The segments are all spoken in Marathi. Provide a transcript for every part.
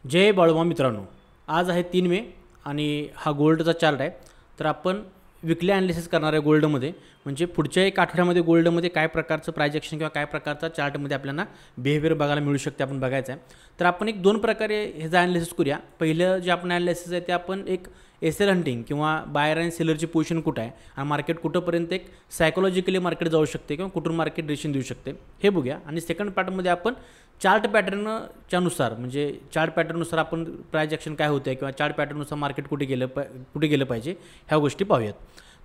जय बाळूमामा मित्रांनो, आज आहे 3 मे आणि हा गोल्डचा चार्ट आहे. तर आपण विकली ॲनालिसिस करणार आहे गोल्डमध्ये. म्हणजे पुढच्या एक आठवड्यामध्ये गोल्डमध्ये काय प्रकारचं प्राइस ॲक्शन किंवा काय प्रकारचा चार्टमध्ये आपल्याला बिहेवियर बघायला मिळू शकते आपण बघायचं आहे. तर आपण एक दोन प्रकारे ह्याचं ॲनालिसिस करूया. पहिलं जे आपण ॲनालिसिस आहे ते आपण एक एस एल हंटिंग किंवा बायर आणि सेलरची पोझिशन कुठं आहे आणि मार्केट कुठंपर्यंत एक सायकोलॉजिकली मार्केट जाऊ शकते किंवा कुठून मार्केट डिरेक्शन देऊ शकते हे बघूया. आणि सेकंड पार्टमध्ये आपण चार्ट पॅटर्नच्या नुसार म्हणजे चार्ट पॅटर्ननुसार आपण प्राइस ॲक्शन काय होतं आहे किंवा चार्ट पॅटर्ननुसार मार्केट कुठे गेलं पाहिजे ह्या गोष्टी पाहूयात.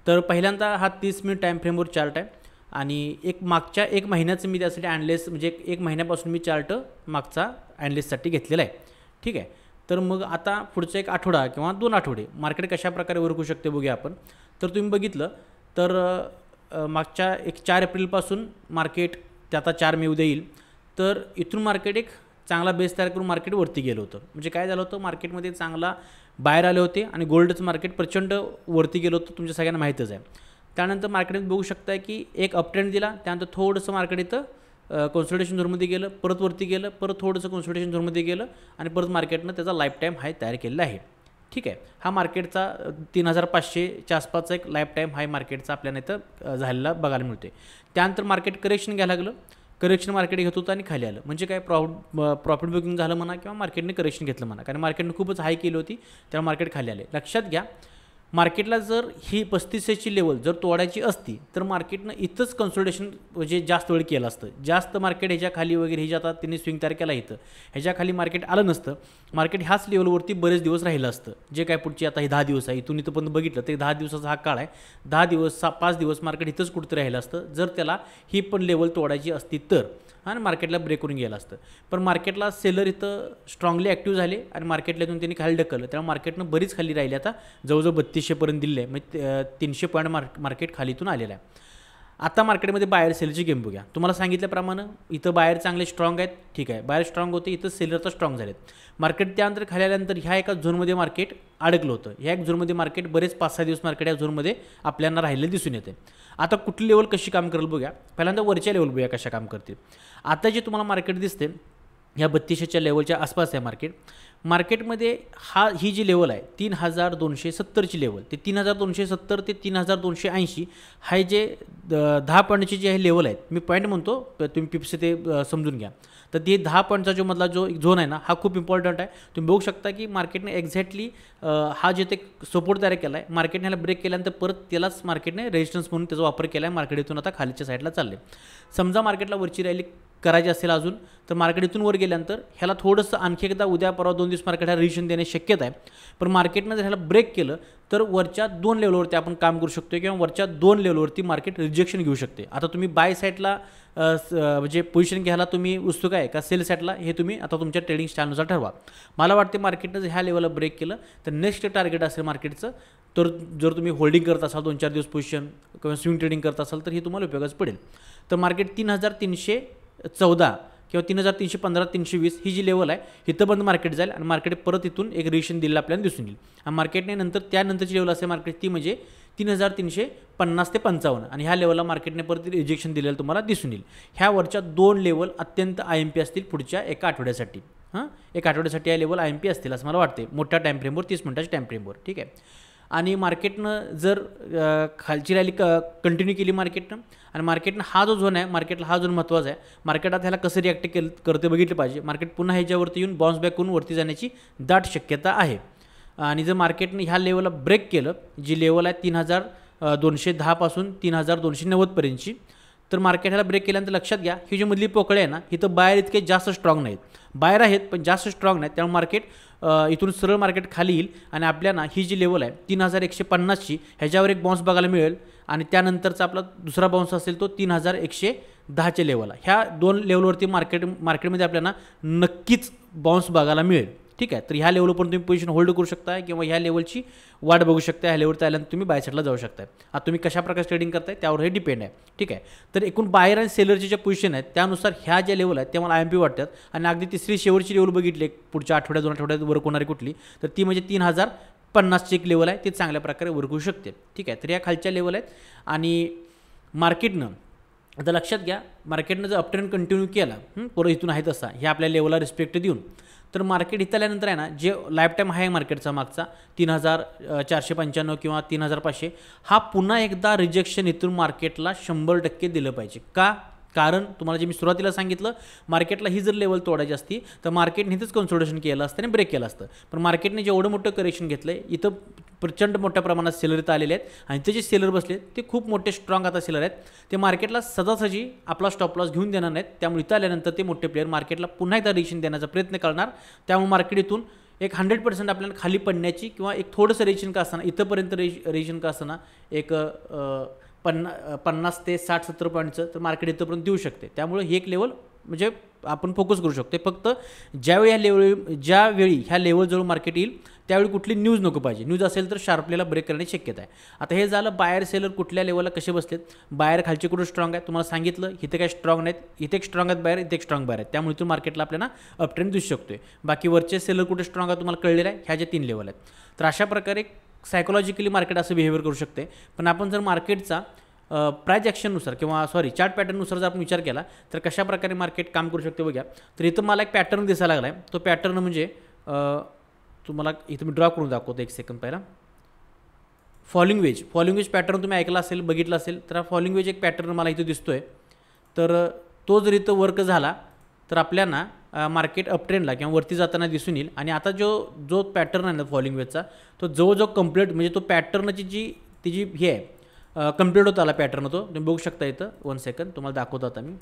तर पहिल्यांदा हा 30 मिनिट टाईम फ्रेमवर चार्ट आहे आणि एक मागच्या एक महिन्याचं मी त्यासाठी ॲनालिस्ट म्हणजे एक महिन्यापासून मी चार्ट मागचा ॲनालिस्टसाठी घेतलेला आहे. ठीक आहे. तर मग आता पुढचा एक आठवडा किंवा 2 आठवडे मार्केट कशा प्रकारे ओळखू शकते बघूया आपण. तर तुम्ही बघितलं तर मागच्या एक 4 एप्रिलपासून मार्केट ते आता 4 मे उद्या येईल. तर इथून मार्केट एक चांगला बेस तयार करून मार्केट वरती गेलं होतं. म्हणजे काय झालं होतं, मार्केटमध्ये चांगला बाहेर आले होते आणि गोल्डचं मार्केट प्रचंड वरती गेलं होतं, तुमच्या सगळ्यांना माहीतच आहे. त्यानंतर मार्केटमध्ये बघू शकता की एक अपट्रेंड दिला, त्यानंतर थोडंसं मार्केट इथं कॉन्सोलिडेशन झोनमध्ये गेलं, परत वरती गेलं, परत थोडंसं कॉन्सोलिडेशन झोनमध्ये गेलं आणि परत मार्केटनं त्याचा लाईफ टाईम हाय तयार केलेला आहे. ठीक आहे. हा मार्केटचा 3500च्या आसपासचा एक लाईफ टाईम हाय मार्केटचा आपल्याला इथं झालेला बघायला मिळते. त्यानंतर मार्केट करेक्शन घ्यायला लागलं, करेक्शन मार्केट घेत होतं आणि खाली आलं. म्हणजे काय प्रॉफिट बुकिंग झालं म्हणा किंवा मार्केटने करेक्शन घेतलं म्हणा, कारण मार्केटने खूपच हाय केली होती त्यामुळे मार्केट खाली आले. लक्षात घ्या, मार्केटला जर ही 3500ची लेवल जर तोडायची असती तर मार्केटनं इथंच कन्सोलिडेशन म्हणजे जास्त वेळ केलं असतं. जास्त मार्केट ह्याच्या खाली वगैरे हे जे आता त्यांनी स्विंग तयार केला इथं ह्याच्या खाली मार्केट आलं नसतं. मार्केट ह्याच लेवलवरती बरेच दिवस राहिलं असतं. जे काय पुढची आता हे 10 दिवस आहे, इथून इथं पण बघितलं तर 10 दिवसाचा हा काळ आहे. 10 दिवस 5 दिवस मार्केट इथंच कुठंतरी राहिलं असतं जर त्याला ही पण लेवल तोडायची असती तर, आणि मार्केटला ब्रेक करून गेलं असतं. पण मार्केटला सेलर इथं स्ट्रॉंगली ॲक्टिव्ह झाले आणि मार्केटला इथून त्यांनी खाली ढकललं, त्यामुळे मार्केटनं बरीच खाली राहिली. आता जवळजवळ 3200पर्यंत दिले आहे, म्हणजे 300 पॉईंट मार्केट खालीतून आलेलं आहे. आता मार्केटमध्ये बायर सेलरची गेम बघूया. तुम्हाला सांगितल्याप्रमाणे इथं बायर चांगले स्ट्रॉंग आहेत. ठीक आहे, बायर स्ट्रॉंग होते, इथं सेलर तर स्ट्रॉंग झालेत. मार्केट त्यानंतर खाली आल्यानंतर ह्या एका झोनमध्ये मार्केट अडकलं होतं. ह्या एक झोनमध्ये मार्केट बरेच 5-6 दिवस मार्केट या झोनमध्ये आपल्याला राहिलेलं दिसून येते. आता कुठली लेवल कशी काम करेल बघूया. पहिल्यांदा वरच्या लेवल बघूया कशा काम करतील. आता जे तुम्हाला मार्केट दिसते ह्या 3200च्या लेवलच्या आसपास आहे मार्केट. मार्केटमध्ये ही जी लेवल आहे 3270ची लेवल, ते 3270 ते 3280 हा जे 10 पॉईंटची जे हे लेवल आहेत, मी पॉईंट म्हणतो तुम्ही पिप्स ते समजून घ्या. तर ते 10 पॉईंटचा जो मधला जो झोन आहे ना, हा खूप इम्पॉर्टंट आहे. तुम्ही बघू शकता की मार्केटने एक्झॅक्टली हा जे ते सपोर्ट तयार केला आहे, मार्केटने ह्याला ब्रेक केल्यानंतर परत त्यालाच मार्केटने रेजिस्टन्स म्हणून त्याचा वापर केला आहे. मार्केट इथून आता खालीच्या साईडला चालले. समजा मार्केटला वरची रॅली करायची असेल अजून, तर मार्केट इथून वर गेल्यानंतर ह्याला थोडंसं आणखी एकदा उद्या परवा 2 दिवस मार्केट ह्या रिजेक्शन देण्याची शक्यता आहे. पण मार्केटनं जर ह्याला ब्रेक केलं तर वरच्या 2 लेवलवरती आपण काम करू शकतो किंवा वरच्या 2 लेवलवरती मार्केट रिजेक्शन घेऊ शकते. आता तुम्ही बाय साईडला म्हणजे पोझिशन घ्यायला तुम्ही उत्सुक आहे का सेल साईडला, हे तुम्ही आता तुमच्या ट्रेडिंग स्टाईलनुसार ठरवा. मला वाटते मार्केटनं जर ह्या लेवलला ब्रेक केलं तर नेक्स्ट टार्गेट असेल मार्केटचं. तर जर तुम्ही होल्डिंग करत असाल 2-4 दिवस पोझिशन किंवा स्विंग ट्रेडिंग करत असाल तर हे तुम्हाला उपयोगाच पडेल. तर मार्केट 3314 किंवा 3315 320 ही जी लेवल आहे इथं बंद मार्केट जाईल आणि मार्केट परत इथून एक रिएक्शन दिलेलं आपल्याला दिसून येईल. आणि मार्केटने नंतर त्यानंतरची लेवल असेल मार्केट ती म्हणजे 3350 ते 55 आणि ह्या लेवलला मार्केटने परत रिजेक्शन दिलेलं तुम्हाला दिसून येईल. ह्या वरच्या 2 लेवल अत्यंत IMP असतील पुढच्या एका आठवड्यासाठी. एका आठवड्यासाठी या लेवल IMP असतील असं मला वाटते, मोठ्या टाईम फ्रेमवर 30 मिनिटाच्या टाईम फ्रेमवर. ठीक आहे. आणि मार्केटनं जर खालची रॅली कंटिन्यू केली मार्केटनं आणि मार्केटनं हा जो झोन आहे, मार्केटला हा झोन महत्त्वाचा आहे. मार्केटात ह्याला कसं रिॲक्ट करते बघितलं पाहिजे. मार्केट पुन्हा ह्याच्यावरती येऊन बाउन्स बॅक करून वरती जाण्याची दाट शक्यता आहे. आणि जर मार्केटने ह्या लेवलला ब्रेक केलं, जी लेवल आहे 3210 पासून 3290पर्यंतची, तर मार्केट ह्याला ब्रेक केल्यानंतर लक्षात घ्या ही जी मधली पोकळे आहे ना, इथं बाहेर इतके जास्त स्ट्रॉंग नाहीत. बाहेर आहेत पण जास्त स्ट्रॉंग नाहीत. त्यामुळे मार्केट इथून सरळ मार्केट खाली येईल आणि आपल्याला ही जी लेवल आहे 3150ची ह्याच्यावर एक बाउन्स बघायला मिळेल. आणि त्यानंतरचा आपला दुसरा बाउन्स असेल तो 3110च्या लेवल आहे. ह्या 2 लेवलवरती मार्केटमध्ये आपल्याला नक्कीच बाउन्स बघायला मिळेल. ठीक आहे. तर ह्या लेवलवर पण तुम्ही पोझिशन होल्ड करू शकता किंवा ह्या लेवलची वाट बघू शकता. ह्या लेवलवर आल्यानंतर तुम्ही बाय साईडला जाऊ शकता. आता तुम्ही कशा प्रकारे ट्रेडिंग करताय त्यावर हे डिपेंड आहे. ठीक आहे. तर एकूण बायर आणि सेलरचे ज्या पोझिशन आहेत त्यानुसार ह्या ज्या लेवल आहेत त्या मला IMP वाटतात. आणि अगदी तिसरी शेवटची लेवल बघितली पुढच्या आठवड्यात 2 आठवड्यात वर होणारी कुठली, तर ती म्हणजे 3050ची एक लेवल आहे, ती चांगल्या प्रकारे वर होऊ शकते. ठीक आहे. तर या खालच्या लेवल आहेत आणि मार्केटनं आता लक्षात घ्या, मार्केटनं जर अपट्रेंड कंटिन्यू केला परत इथून आहे तसा ह्या आपल्या लेवलला रिस्पेक्ट देऊन, तर मार्केट इथं आल्यानंतर आहे ना, जे लाईफ टाईम आहे मार्केटचा मागचा 3495 किंवा 3500, हा पुन्हा एकदा रिजेक्शन इथून मार्केटला 100% दिलं पाहिजे. का? कारण तुम्हाला जे मी सुरुवातीला सांगितलं, मार्केटला ही जर लेवल तोडायची असती तर मार्केटने इथंच कन्सोलिडेशन केलं असतं आणि ब्रेक केलं असतं. पण मार्केटने जेवढं मोठं करेक्शन घेतलं आहे, इथं प्रचंड मोठ्या प्रमाणात सेलर इथं आलेले आहेत आणि ते जे सेलर बसले ते खूप मोठे स्ट्रॉंग आता सेलर आहेत. ते मार्केटला सहजासहजी आपला स्टॉप लॉस घेऊन देणार नाहीत. त्यामुळे इथं आल्यानंतर ते मोठे प्लेयर मार्केटला पुन्हा एकदा रिएक्शन देण्याचा प्रयत्न करणार. त्यामुळे मार्केट इथून एक 100% आपल्याला खाली पडण्याची किंवा एक थोडंसं रिएक्शन का असताना इथंपर्यंत रिएक्शन का असताना एक 50 ते 60-70 पॉईंटचं तर मार्केट इथंपर्यंत देऊ शकते. त्यामुळे ही एक लेवल म्हणजे आपण फोकस करू शकतो. फक्त ज्यावेळी ह्या लेवलजवळ मार्केट येईल त्यावेळी कुठली न्यूज नको पाहिजे. न्यूज असेल तर शार्पलीला ब्रेक करण्याची शक्यता आहे. आता हे झालं बायर सेलर कुठल्या लेवलला कसे बसलेत. बायर खालचे कुठे स्ट्रॉंग आहेत तुम्हाला सांगितलं, इथे काय स्ट्रॉंग नाहीत, इथे एक स्ट्रॉंग आहेत बायर, इथे एक स्ट्रॉंग बायर आहेत. त्यामुळे इथून मार्केटला आपल्याला अपट्रेंड दिसू शकतोय. बाकी वरचे सेलर कुठे स्ट्रॉंग आहे तुम्हाला कळलेलं आहे. ह्या ज्या 3 लेवल आहेत. तर अशा प्रकारे सायकोलॉजिकली मार्केट असं बिहेवियर करू शकते. पण आपण जर मार्केटचा प्राइस ॲक्शननुसार किंवा चार्ट पॅटर्ननुसार जर आपण विचार केला तर कशा प्रकारे मार्केट काम करू शकते बघा. तर इथं मला एक पॅटर्न दिसायला लागला आहे. तो पॅटर्न म्हणजे तुम्हाला इथं मी ड्रॉ करून दाखवतो. एक सेकंड पहिला. फॉलिंग वेज पॅटर्न तुम्ही ऐकला असेल, बघितलं असेल. तर हा फॉलिंग वेज एक पॅटर्न मला इथं दिसतोय. तर तो जर इथं वर्क झाला तर आपल्याला मार्केट अपट्रेंडला किंवा वरती जाताना दिसून येईल. आणि आता जो पॅटर्न आहे ना फॉलिंग वेजचा, तो जवळजवळ कंप्लीट म्हणजे तो पॅटर्नची जी हे आहे कंप्लीट होत आला पॅटर्न. तो तुम्ही बघू शकता इथं. 1 सेकंड तुम्हाला दाखवतो आता मी.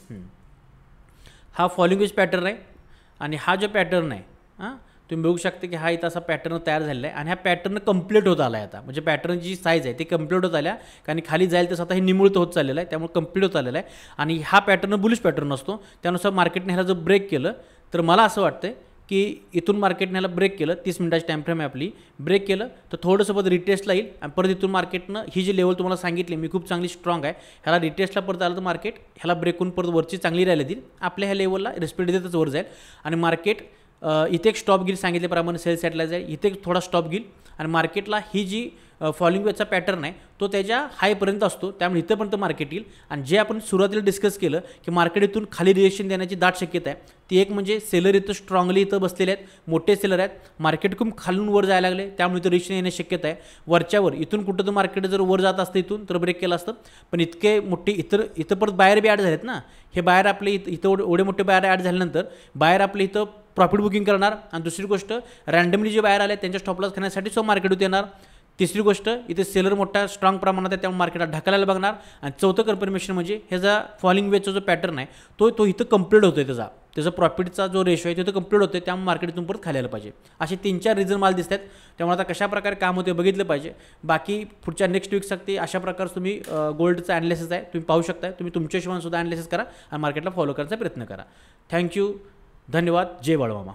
हा फॉलिंग वेज पॅटर्न आहे आणि हा जो पॅटर्न आहे तुम्ही बघू शकता की हा इथं असा पॅटर्न तयार झालेला आहे आणि हा पॅटर्न कंप्लीट होत आला आहे आता. म्हणजे पॅटर्नची जी साईज आहे ती कंप्लीट होत आल्या कारण खाली जाईल तसं आता हे निमुळत होत चाललेलं आहे. त्यामुळे कंप्लीट होत आलेलं आहे आणि हा पॅटर्न बुलिश पॅटर्न असतो. त्यानुसार मार्केटने ह्याला जर ब्रेक केलं तर मला असं वाटतं की इथून मार्केटने ह्याला ब्रेक केलं, 30 मिनिटाची टाईम फ्रेम आहे आपली, ब्रेक केलं तर थोडंसं परत रिटेस्टला येईल आणि परत इथून मार्केटनं ही जी लेवल तुम्हाला सांगितली मी खूप चांगली स्ट्रॉंग आहे, ह्याला रिटेस्टला परत आलं तर मार्केट ह्याला ब्रेक करून परत वरची चांगली राहिली देईल. आपल्या ह्या लेवलला रिस्पेक्ट देतच वर जाईल आणि मार्केट इथे एक स्टॉप घेईल सांगितल्याप्रमाणे सेल सेटला जाईल, इथे थोडा स्टॉप घेईल आणि मार्केटला ही जी फॉलिंग वेजचा पॅटर्न आहे तो त्याच्या हायपर्यंत असतो. त्यामुळे इथंपर्यंत मार्केट येईल. आणि जे आपण सुरुवातीला डिस्कस केलं की मार्केट इथून खाली रिएक्शन देण्याची दाट शक्यता आहे, ती एक म्हणजे सेलर इथं स्ट्रॉंगली इथं बसलेले आहेत, मोठे सेलर आहेत, मार्केट खूप खालून वर जायला लागले त्यामुळे इथं रिएक्शन येण्याची शक्यता आहे. वरच्यावर इथून कुठं तर मार्केट जर वर जात असतं इथून तर ब्रेक केलं असतं. पण इतके मोठे इथं परत बाहेर बी ॲड झालेत ना. हे बाहेर आपले इथं एवढे मोठे बाहेर ॲड झाल्यानंतर बाहेर आपले इथं प्रॉफिट बुकिंग करणार. आणि दुसरी गोष्ट रँडमली जे बाहेर आले त्यांच्या स्टॉप लॉस करण्यासाठी मार्केट होत येणार. तिसरी गोष्ट इथे सेलर मोठा स्ट्रॉंग प्रमाणात आहे त्यामुळे मार्केटला ढकलायला बघणार. आणि चौथं कन्फर्मेशन म्हणजे ह्याचा फॉलिंग वेजचा जो पॅटर्न आहे तो इथं कंप्लीट होतोय. त्याचा प्रॉफिटचा जो रेशो आहे तो कंप्लीट होतोय. त्यामुळे मार्केट इथून परत खाली आलं पाहिजे. असे 3-4 रिझन मला दिसतात. त्यामुळे आता कशा प्रकारे काम होते बघितलं पाहिजे. बाकी पुढच्या नेक्स्ट वीकसाठी अशा प्रकारे तुम्ही गोल्डचा ॲनालिसिस आहे तुम्ही पाहू शकता. तुम्ही तुमच्या हिशोबाने सुद्धा ॲनालिसिस करा आणि मार्केटला फॉलो करण्याचा प्रयत्न करा. थँक्यू, धन्यवाद. जय बाळूमामा.